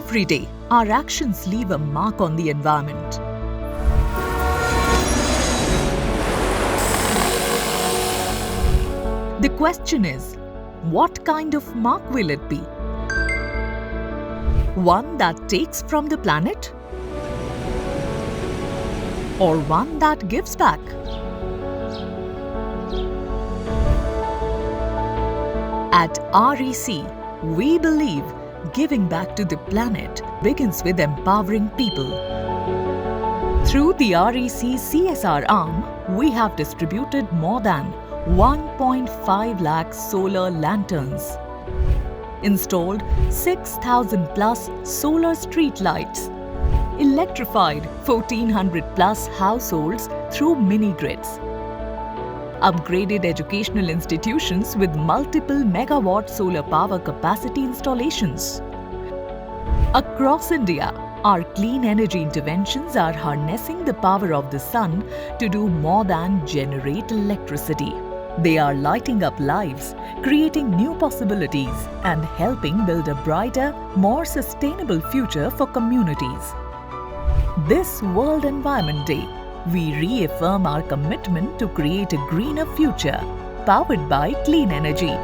Every day, our actions leave a mark on the environment. The question is, what kind of mark will it be? One that takes from the planet? Or one that gives back? At REC, we believe giving back to the planet begins with empowering people. Through the REC CSR arm, we have distributed more than 1.5 lakh solar lanterns, installed 6,000 plus solar streetlights, electrified 1,400 plus households through mini-grids, upgraded educational institutions with multiple megawatt solar power capacity installations. Across India, our clean energy interventions are harnessing the power of the sun to do more than generate electricity. They are lighting up lives, creating new possibilities, and helping build a brighter, more sustainable future for communities. This World Environment Day, we reaffirm our commitment to create a greener future, powered by clean energy.